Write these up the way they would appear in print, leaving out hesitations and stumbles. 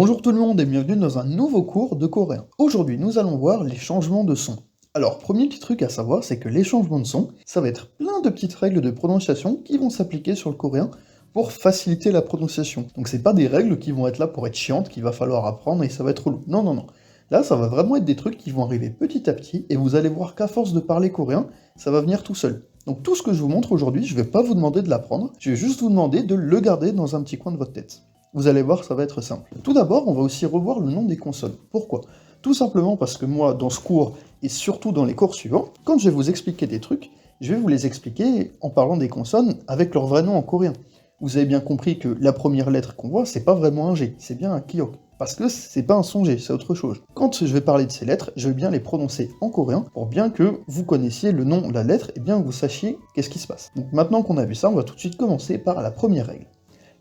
Bonjour tout le monde et bienvenue dans un nouveau cours de coréen. Aujourd'hui, nous allons voir les changements de son. Alors, premier petit truc à savoir, c'est que les changements de son, ça va être plein de petites règles de prononciation qui vont s'appliquer sur le coréen pour faciliter la prononciation. Donc c'est pas des règles qui vont être là pour être chiantes, qu'il va falloir apprendre et ça va être relou. Non, non, non. Là, ça va vraiment être des trucs qui vont arriver petit à petit et vous allez voir qu'à force de parler coréen, ça va venir tout seul. Donc tout ce que je vous montre aujourd'hui, je vais pas vous demander de l'apprendre, je vais juste vous demander de le garder dans un petit coin de votre tête. Vous allez voir, ça va être simple. Tout d'abord, on va aussi revoir le nom des consonnes. Pourquoi? Tout simplement parce que moi, dans ce cours, et surtout dans les cours suivants, quand je vais vous expliquer des trucs, je vais vous les expliquer en parlant des consonnes avec leur vrai nom en coréen. Vous avez bien compris que la première lettre qu'on voit, c'est pas vraiment un G, c'est bien un kiok. Parce que c'est pas un son G, c'est autre chose. Quand je vais parler de ces lettres, je vais bien les prononcer en coréen, pour bien que vous connaissiez le nom de la lettre, et bien que vous sachiez qu'est-ce qui se passe. Donc maintenant qu'on a vu ça, on va tout de suite commencer par la première règle.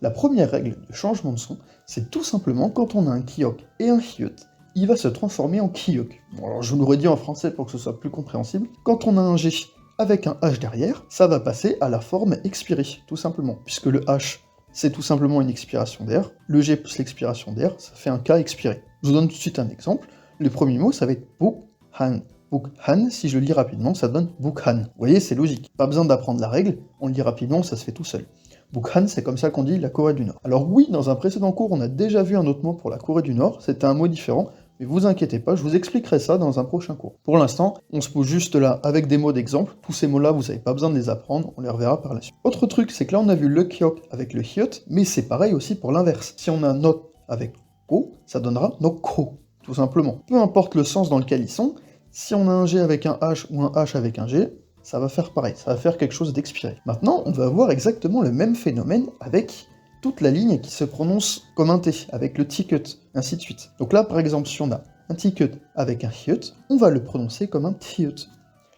La première règle de changement de son, c'est tout simplement quand on a un kiok et un hyut, il va se transformer en kiok. Bon, alors je vous l'aurais dit en français pour que ce soit plus compréhensible. Quand on a un G avec un H derrière, ça va passer à la forme expirée, tout simplement. Puisque le H, c'est tout simplement une expiration d'air. Le G plus l'expiration d'air, ça fait un K expiré. Je vous donne tout de suite un exemple. Le premier mot, ça va être bukhan. Bukhan, si je le lis rapidement, ça donne bukhan. Vous voyez, c'est logique. Pas besoin d'apprendre la règle, on le lit rapidement, ça se fait tout seul. Bukhan, c'est comme ça qu'on dit la Corée du Nord. Alors oui, dans un précédent cours, on a déjà vu un autre mot pour la Corée du Nord, c'était un mot différent, mais vous inquiétez pas, je vous expliquerai ça dans un prochain cours. Pour l'instant, on se pose juste là avec des mots d'exemple, tous ces mots-là, vous n'avez pas besoin de les apprendre, on les reverra par la suite. Autre truc, c'est que là, on a vu le kyok avec le hyut, mais c'est pareil aussi pour l'inverse. Si on a not avec ko, ça donnera nokko, tout simplement. Peu importe le sens dans lequel ils sont, si on a un G avec un H ou un H avec un G, ça va faire pareil, ça va faire quelque chose d'expiré. Maintenant, on va avoir exactement le même phénomène avec toute la ligne qui se prononce comme un T, avec le ticket, ainsi de suite. Donc là, par exemple, si on a un ticket avec un hyut, on va le prononcer comme un tiut.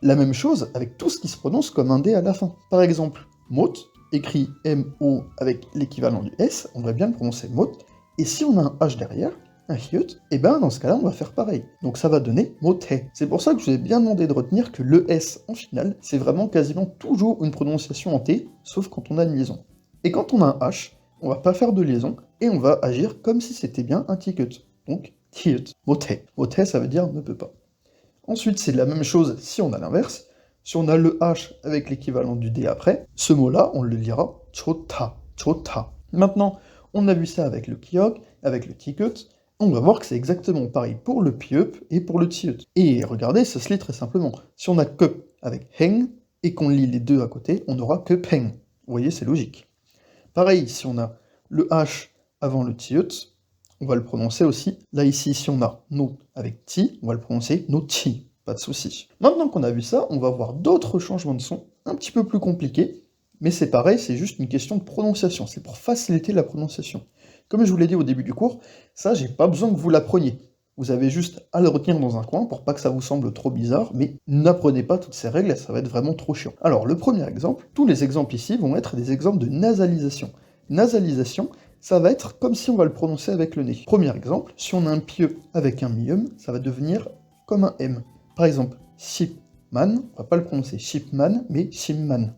La même chose avec tout ce qui se prononce comme un D à la fin. Par exemple, mot, écrit M-O avec l'équivalent du S, on va bien le prononcer mot, et si on a un H derrière, un hyut, et ben dans ce cas-là, on va faire pareil. Donc ça va donner mote. C'est pour ça que je vous ai bien demandé de retenir que le S en finale, c'est vraiment quasiment toujours une prononciation en T, sauf quand on a une liaison. Et quand on a un H, on va pas faire de liaison, et on va agir comme si c'était bien un ticket. Donc, hyut, mote. Mote, ça veut dire ne peut pas. Ensuite, c'est la même chose si on a l'inverse. Si on a le H avec l'équivalent du D après, ce mot-là, on le lira chota, chota. Maintenant, on a vu ça avec le kyok, avec le ticket. On va voir que c'est exactement pareil pour le pieup et pour le tiut. Et regardez, ça se lit très simplement. Si on a que avec heng et qu'on lit les deux à côté, on aura que peng. Vous voyez, c'est logique. Pareil, si on a le H avant le tiut, on va le prononcer aussi. Là ici, si on a no avec ti, on va le prononcer no ti. Pas de souci. Maintenant qu'on a vu ça, on va voir d'autres changements de son, un petit peu plus compliqués, mais c'est pareil, c'est juste une question de prononciation. C'est pour faciliter la prononciation. Comme je vous l'ai dit au début du cours, ça, j'ai pas besoin que vous l'appreniez. Vous avez juste à le retenir dans un coin pour pas que ça vous semble trop bizarre, mais n'apprenez pas toutes ces règles, ça va être vraiment trop chiant. Alors, le premier exemple, tous les exemples ici vont être des exemples de nasalisation. Nasalisation, ça va être comme si on va le prononcer avec le nez. Premier exemple, si on a un pieu avec un mium, ça va devenir comme un M. Par exemple, shipman, on va pas le prononcer shipman, mais shipman.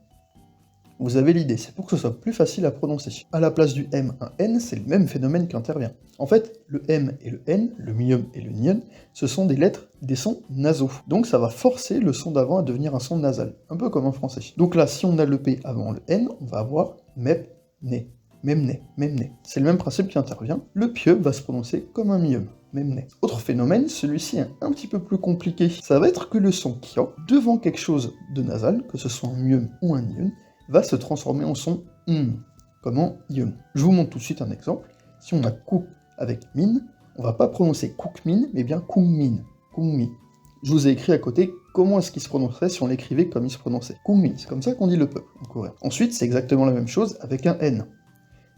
Vous avez l'idée, c'est pour que ce soit plus facile à prononcer. À la place du M, un N, c'est le même phénomène qui intervient. En fait, le M et le N, le mium et le nion, ce sont des lettres, des sons nasaux. Donc ça va forcer le son d'avant à devenir un son nasal, un peu comme en français. Donc là, si on a le P avant le N, on va avoir mep, né, même né, même né. C'est le même principe qui intervient. Le pieu va se prononcer comme un mium. Même né. Autre phénomène, celui-ci est un petit peu plus compliqué. Ça va être que le son kyo, devant quelque chose de nasal, que ce soit un mium ou un nion, va se transformer en son comme en yun. Je vous montre tout de suite un exemple. Si on a cook avec min, on va pas prononcer cookmin, mais bien kungmin. Kungmi. Je vous ai écrit à côté comment est-ce qu'il se prononcerait si on l'écrivait comme il se prononçait. Kungmin, c'est comme ça qu'on dit le peuple en coréen. Ensuite, c'est exactement la même chose avec un n.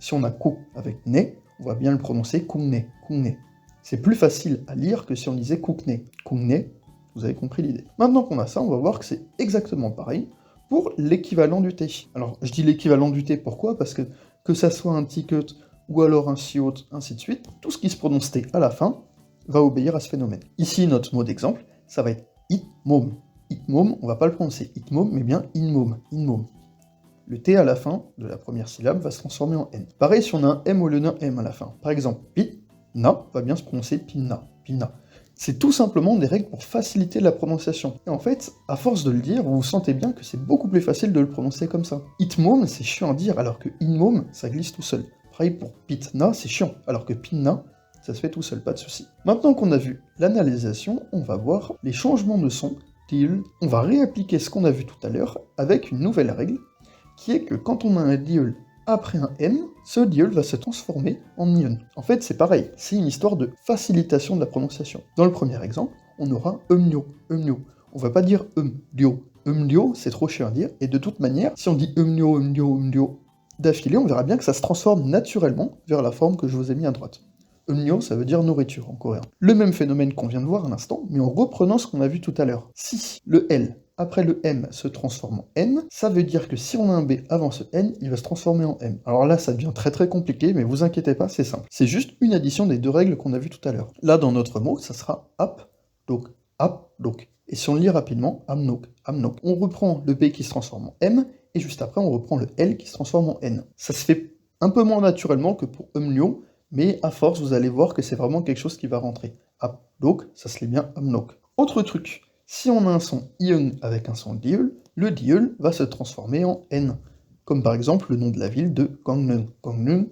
Si on a cook avec ne, on va bien le prononcer kungne, kungne. C'est plus facile à lire que si on disait kukne. Kungne, vous avez compris l'idée. Maintenant qu'on a ça, on va voir que c'est exactement pareil pour l'équivalent du T. Alors, je dis l'équivalent du T, pourquoi? Parce que ça soit un ticket ou alors un siot, ainsi de suite, tout ce qui se prononce T à la fin va obéir à ce phénomène. Ici, notre mot d'exemple, ça va être itmom. Itmom, on va pas le prononcer itmom, mais bien inmom, inmom. Le T à la fin de la première syllabe va se transformer en N. Pareil si on a un M au lieu d'un M à la fin. Par exemple, pit, na va bien se prononcer pina, pina. C'est tout simplement des règles pour faciliter la prononciation. Et en fait, à force de le dire, vous sentez bien que c'est beaucoup plus facile de le prononcer comme ça. Itmom, c'est chiant à dire, alors que inmom, ça glisse tout seul. Pareil pour pitna, c'est chiant, alors que pinna, ça se fait tout seul, pas de souci. Maintenant qu'on a vu l'analysation, on va voir les changements de son, diul. On va réappliquer ce qu'on a vu tout à l'heure avec une nouvelle règle, qui est que quand on a un diul après un M, ce diul va se transformer en ion. En fait, c'est pareil, c'est une histoire de facilitation de la prononciation. Dans le premier exemple, on aura umnio, umnio. On va pas dire umlio. Umlio, c'est trop chiant à dire, et de toute manière, si on dit umnio, umlio, umlio d'affilée, on verra bien que ça se transforme naturellement vers la forme que je vous ai mis à droite. Umnio, ça veut dire nourriture en coréen. Le même phénomène qu'on vient de voir à l'instant, mais en reprenant ce qu'on a vu tout à l'heure. Si le L après le M se transforme en N, ça veut dire que si on a un B avant ce N, il va se transformer en M. Alors là, ça devient très compliqué, mais vous inquiétez pas, c'est simple. C'est juste une addition des deux règles qu'on a vues tout à l'heure. Là, dans notre mot, ça sera ap, donc. Et si on le lit rapidement, amnok, amnok. On reprend le B qui se transforme en M, et juste après, on reprend le L qui se transforme en N. Ça se fait un peu moins naturellement que pour umlio, mais à force, vous allez voir que c'est vraiment quelque chose qui va rentrer. Ap, donc, ça se lit bien amnok. Autre truc, si on a un son ion avec un son diul, le diul va se transformer en N. Comme par exemple le nom de la ville de Gangneung. Gangneung,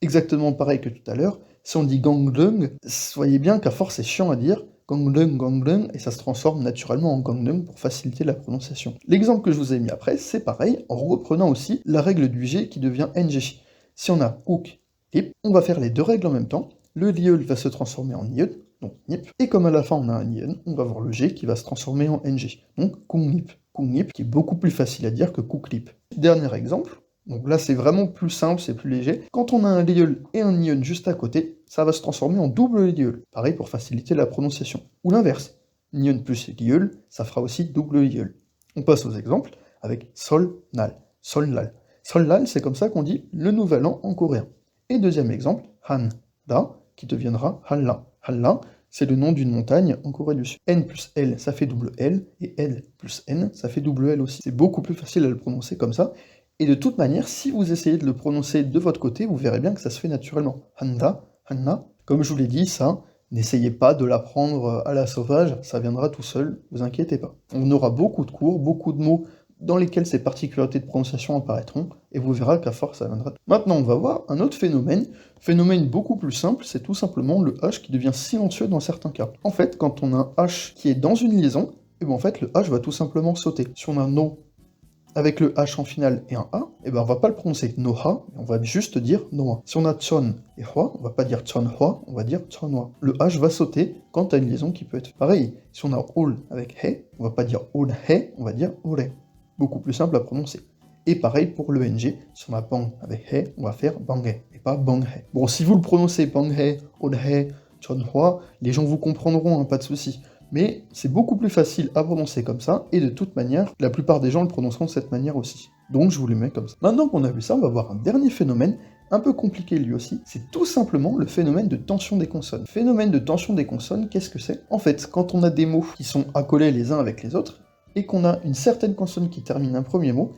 exactement pareil que tout à l'heure. Si on dit Gangneung, soyez bien qu'à force c'est chiant à dire. Gangneung, Gangneung, et ça se transforme naturellement en Gangneung pour faciliter la prononciation. L'exemple que je vous ai mis après, c'est pareil, en reprenant aussi la règle du G qui devient NG. Si on a Kook, Lip, on va faire les deux règles en même temps. Le diul va se transformer en ion, donc nip, et comme à la fin on a un ion, on va voir le G qui va se transformer en ng, donc kungnip, qui est beaucoup plus facile à dire que kuklip. Dernier exemple, donc là c'est vraiment plus simple, c'est plus léger. Quand on a un liul et un ion juste à côté, ça va se transformer en double liul, pareil pour faciliter la prononciation. Ou l'inverse, ion plus liul, ça fera aussi double liul. On passe aux exemples avec sol-nal, sol-nal. Sol-nal, c'est comme ça qu'on dit le nouvel an en coréen. Et deuxième exemple, han-da, qui deviendra Halla. Halla, c'est le nom d'une montagne en Corée du Sud. N plus L, ça fait double L, et L plus N, ça fait double L aussi. C'est beaucoup plus facile à le prononcer comme ça, et de toute manière, si vous essayez de le prononcer de votre côté, vous verrez bien que ça se fait naturellement. Handa, Hanna, comme je vous l'ai dit, ça, n'essayez pas de l'apprendre à la sauvage, ça viendra tout seul, vous inquiétez pas. On aura beaucoup de cours, beaucoup de mots dans lesquels ces particularités de prononciation apparaîtront, et vous verrez qu'à force ça viendra. Maintenant on va voir un autre phénomène beaucoup plus simple, c'est tout simplement le H qui devient silencieux dans certains cas. En fait, quand on a un H qui est dans une liaison, et ben en fait le H va tout simplement sauter. Si on a un no avec le H en finale et un A, et ben on va pas le prononcer noha, on va juste dire noa. Si on a chon et hwa, on va pas dire chonhwa, on va dire chonwa. Le H va sauter quand t'as une liaison qui peut être pareil. Si on a ol avec he, on va pas dire olhe, on va dire ore. Beaucoup plus simple à prononcer. Et pareil pour le NG, si on a bang avec he, on va faire banghe, et pas banghe. Bon, si vous le prononcez banghe, olhe, chonhwa, les gens vous comprendront, hein, pas de souci. Mais c'est beaucoup plus facile à prononcer comme ça, et de toute manière, la plupart des gens le prononceront de cette manière aussi. Donc je vous le mets comme ça. Maintenant qu'on a vu ça, on va voir un dernier phénomène, un peu compliqué lui aussi, c'est tout simplement le phénomène de tension des consonnes. Phénomène de tension des consonnes, qu'est-ce que c'est? En fait, quand on a des mots qui sont accolés les uns avec les autres, et qu'on a une certaine consonne qui termine un premier mot,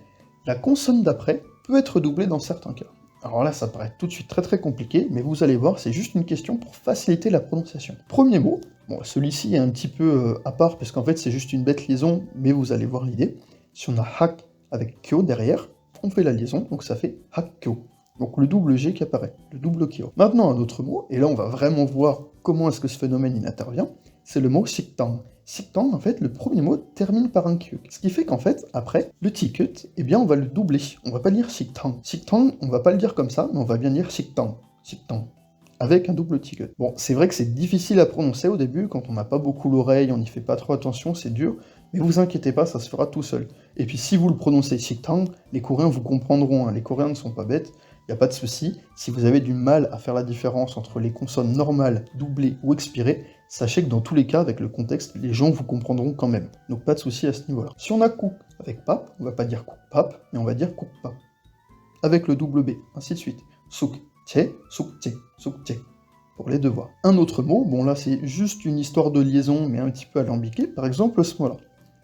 la consonne d'après peut être doublée dans certains cas. Alors là, ça paraît tout de suite très compliqué, mais vous allez voir, c'est juste une question pour faciliter la prononciation. Premier mot, bon, celui-ci est un petit peu à part, parce qu'en fait c'est juste une bête liaison, mais vous allez voir l'idée. Si on a hak avec kyo derrière, on fait la liaison, donc ça fait hakkyo. Donc le double G qui apparaît, le double kyo. Maintenant un autre mot, et là on va vraiment voir comment est-ce que ce phénomène il intervient, c'est le mot siktang. Siktang, en fait, le premier mot termine par un kyuk. Ce qui fait qu'en fait, après, le ticket, eh bien, on va le doubler. On va pas dire siktang. Siktang, on va pas le dire comme ça, mais on va bien dire siktang. Siktang. Avec un double ticket. Bon, c'est vrai que c'est difficile à prononcer au début, quand on n'a pas beaucoup l'oreille, on n'y fait pas trop attention, c'est dur, mais vous inquiétez pas, ça se fera tout seul. Et puis si vous le prononcez siktang, les Coréens vous comprendront, hein. Les Coréens ne sont pas bêtes, il n'y a pas de souci. Si vous avez du mal à faire la différence entre les consonnes normales, doublées ou expirées, sachez que dans tous les cas, avec le contexte, les gens vous comprendront quand même. Donc pas de souci à ce niveau-là. Si on a cook avec pap, on va pas dire cook pap, mais on va dire cook pap. Avec le double B, ainsi de suite. Souk tche, souk tche, souk tche. Pour les deux voix. Un autre mot, bon là c'est juste une histoire de liaison, mais un petit peu alambiquée. Par exemple, ce mot-là.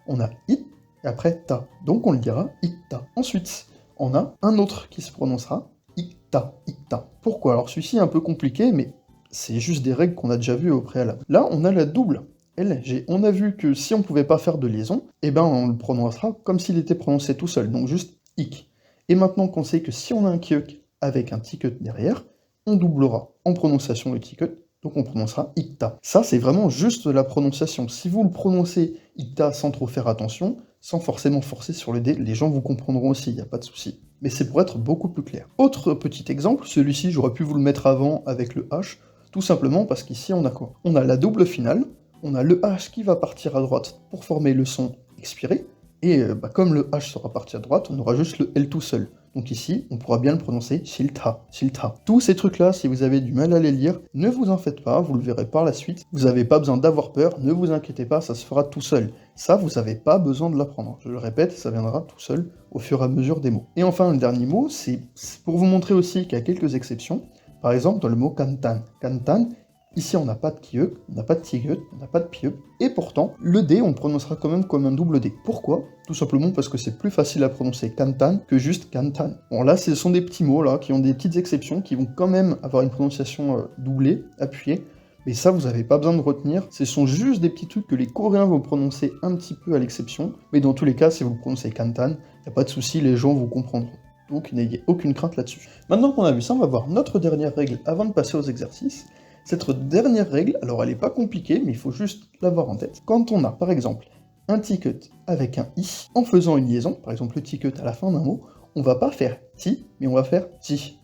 On a it, et après ta. Donc on le dira itta. Ensuite, on a un autre qui se prononcera Ikta, Ikta. Pourquoi? Alors celui-ci est un peu compliqué, mais c'est juste des règles qu'on a déjà vues au préalable. Là, on a la double LG. On a vu que si on pouvait pas faire de liaison, eh ben on le prononcera comme s'il était prononcé tout seul, donc juste ik. Et maintenant qu'on sait que si on a un kiek avec un ticket derrière, on doublera en prononciation le ticket, donc on prononcera ikta. Ça, c'est vraiment juste la prononciation. Si vous le prononcez ikta sans trop faire attention, sans forcément forcer sur le D, les gens vous comprendront aussi, il n'y a pas de souci. Mais c'est pour être beaucoup plus clair. Autre petit exemple, celui-ci, j'aurais pu vous le mettre avant avec le H, tout simplement parce qu'ici, on a quoi? On a la double finale, on a le H qui va partir à droite pour former le son expiré, et comme le H sera parti à droite, on aura juste le L tout seul. Donc ici, on pourra bien le prononcer shilta, shilta. Tous ces trucs-là, si vous avez du mal à les lire, ne vous en faites pas, vous le verrez par la suite. Vous n'avez pas besoin d'avoir peur, ne vous inquiétez pas, ça se fera tout seul. Ça, vous n'avez pas besoin de l'apprendre. Je le répète, ça viendra tout seul au fur et à mesure des mots. Et enfin, le dernier mot, c'est pour vous montrer aussi qu'il y a quelques exceptions. Par exemple, dans le mot kantan. Kantan, ici, on n'a pas de kieux, on n'a pas de tigut, on n'a pas de pieux, et pourtant, le D, on le prononcera quand même comme un double D. Pourquoi? Tout simplement parce que c'est plus facile à prononcer kantan que juste kantan. Bon, là, ce sont des petits mots, là, qui ont des petites exceptions, qui vont quand même avoir une prononciation doublée, appuyée, mais ça, vous n'avez pas besoin de retenir, ce sont juste des petits trucs que les Coréens vont prononcer un petit peu à l'exception, mais dans tous les cas, si vous prononcez kantan, il n'y a pas de souci, les gens vous comprendront. Donc, n'ayez aucune crainte là-dessus. Maintenant qu'on a vu ça, on va voir notre dernière règle avant de passer aux exercices. Cette dernière règle, alors elle n'est pas compliquée, mais il faut juste l'avoir en tête. Quand on a, par exemple, un ticket avec un i, en faisant une liaison, par exemple le ticket à la fin d'un mot, on va pas faire ti, mais on va faire ti.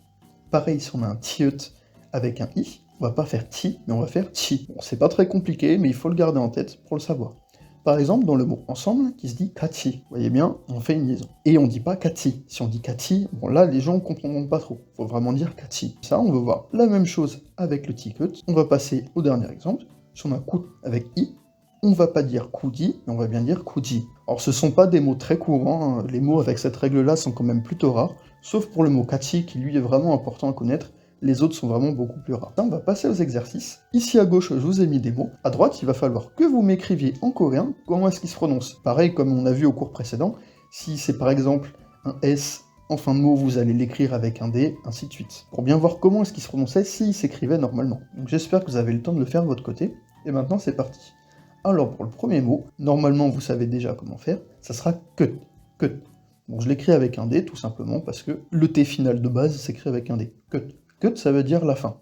Pareil, si on a un ticket avec un i, on va pas faire ti, mais on va faire ti. Bon, c'est pas très compliqué, mais il faut le garder en tête pour le savoir. Par exemple, dans le mot ensemble, qui se dit kati, vous voyez bien, on fait une liaison. Et on dit pas kati. Si on dit kati, bon là, les gens ne comprendront pas trop. Faut vraiment dire kati. Ça, on veut voir la même chose avec le ticket. On va passer au dernier exemple. Si on a kut avec i, on va pas dire kudi, mais on va bien dire kuji. Alors, ce sont pas des mots très courants, hein. Les mots avec cette règle-là sont quand même plutôt rares, sauf pour le mot kati, qui lui est vraiment important à connaître. Les autres sont vraiment beaucoup plus rares. On va passer aux exercices. Ici à gauche, je vous ai mis des mots. À droite, il va falloir que vous m'écriviez en coréen comment est-ce qu'il se prononce. Pareil, comme on a vu au cours précédent, si c'est par exemple un S en fin de mot, vous allez l'écrire avec un D, ainsi de suite. Pour bien voir comment est-ce qu'il se prononçait s'il s'écrivait normalement. Donc j'espère que vous avez le temps de le faire de votre côté. Et maintenant, c'est parti. Alors pour le premier mot, normalement vous savez déjà comment faire, ça sera cut, cut. Bon, je l'écris avec un D tout simplement parce que le T final de base s'écrit avec un D. Cut. Cut, ça veut dire la fin.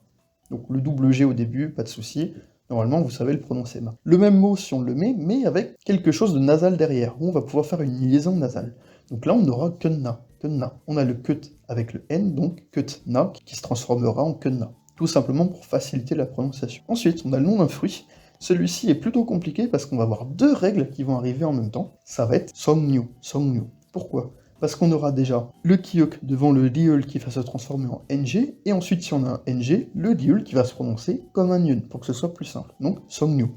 Donc le double G au début, pas de souci. Normalement, vous savez le prononcer. Le même mot si on le met, mais avec quelque chose de nasal derrière, où on va pouvoir faire une liaison nasale. Donc là, on aura kunna, kunna. On a le cut avec le N, donc kutna, qui se transformera en kunna. Tout simplement pour faciliter la prononciation. Ensuite, on a le nom d'un fruit. Celui-ci est plutôt compliqué parce qu'on va avoir deux règles qui vont arriver en même temps. Ça va être songnu, songnu. Pourquoi? Parce qu'on aura déjà le kiuk devant le liul qui va se transformer en ng, et ensuite si on a un ng, le liul qui va se prononcer comme un yun, pour que ce soit plus simple. Donc songnu.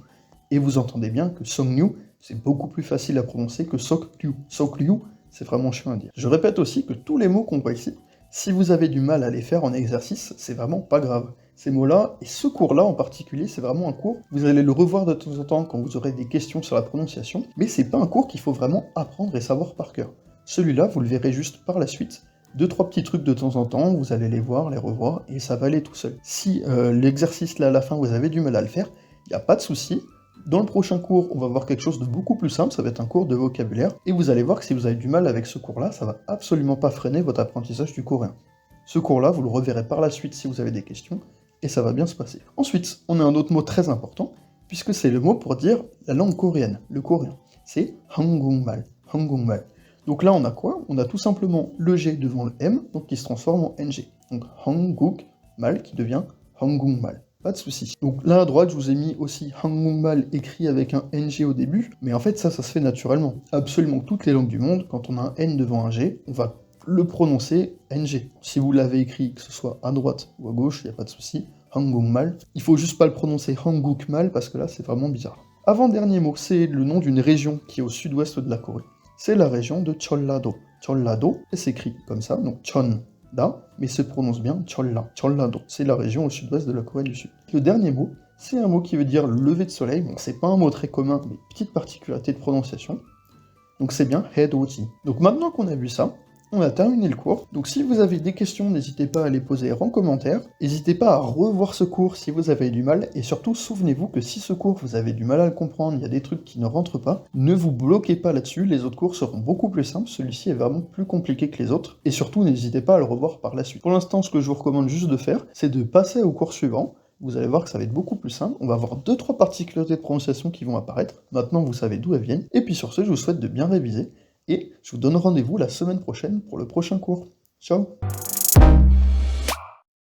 Et vous entendez bien que songnu, c'est beaucoup plus facile à prononcer que sokliu. Sokliu, c'est vraiment chiant à dire. Je répète aussi que tous les mots qu'on voit ici, si vous avez du mal à les faire en exercice, c'est vraiment pas grave. Ces mots-là, et ce cours-là en particulier, c'est vraiment un cours, vous allez le revoir de temps en temps quand vous aurez des questions sur la prononciation, mais c'est pas un cours qu'il faut vraiment apprendre et savoir par cœur. Celui-là, vous le verrez juste par la suite, 2-3 petits trucs de temps en temps, vous allez les voir, les revoir, et ça va aller tout seul. Si l'exercice là à la fin, vous avez du mal à le faire, il n'y a pas de souci. Dans le prochain cours, on va voir quelque chose de beaucoup plus simple, ça va être un cours de vocabulaire, et vous allez voir que si vous avez du mal avec ce cours-là, ça va absolument pas freiner votre apprentissage du coréen. Ce cours-là, vous le reverrez par la suite si vous avez des questions, et ça va bien se passer. Ensuite, on a un autre mot très important, puisque c'est le mot pour dire la langue coréenne, le coréen. C'est Hangukmal, Hangukmal. Donc là, on a quoi? On a tout simplement le G devant le M, donc qui se transforme en NG. Donc Hangukmal qui devient Hangukmal. Pas de souci. Donc là à droite, je vous ai mis aussi Hangukmal écrit avec un NG au début, mais en fait ça se fait naturellement. Absolument toutes les langues du monde, quand on a un N devant un G, on va le prononcer NG. Si vous l'avez écrit, que ce soit à droite ou à gauche, il n'y a pas de souci. Hangukmal. Il faut juste pas le prononcer Hangukmal parce que là c'est vraiment bizarre. Avant-dernier mot, c'est le nom d'une région qui est au sud-ouest de la Corée. C'est la région de Jeollado. Jeollado, s'écrit comme ça, donc Chon-da, mais se prononce bien Cholla. Jeollado, c'est la région au sud-ouest de la Corée du Sud. Le dernier mot, c'est un mot qui veut dire lever de soleil. Bon, c'est pas un mot très commun, mais petite particularité de prononciation. Donc c'est bien Hedoji. Donc maintenant qu'on a vu ça, on a terminé le cours. Donc si vous avez des questions, n'hésitez pas à les poser en commentaire. N'hésitez pas à revoir ce cours si vous avez du mal. Et surtout, souvenez-vous que si ce cours, vous avez du mal à le comprendre, il y a des trucs qui ne rentrent pas, ne vous bloquez pas là-dessus. Les autres cours seront beaucoup plus simples. Celui-ci est vraiment plus compliqué que les autres. Et surtout, n'hésitez pas à le revoir par la suite. Pour l'instant, ce que je vous recommande juste de faire, c'est de passer au cours suivant. Vous allez voir que ça va être beaucoup plus simple. On va avoir 2-3 particularités de prononciation qui vont apparaître. Maintenant, vous savez d'où elles viennent. Et puis sur ce, je vous souhaite de bien réviser. Et je vous donne rendez-vous la semaine prochaine pour le prochain cours. Ciao!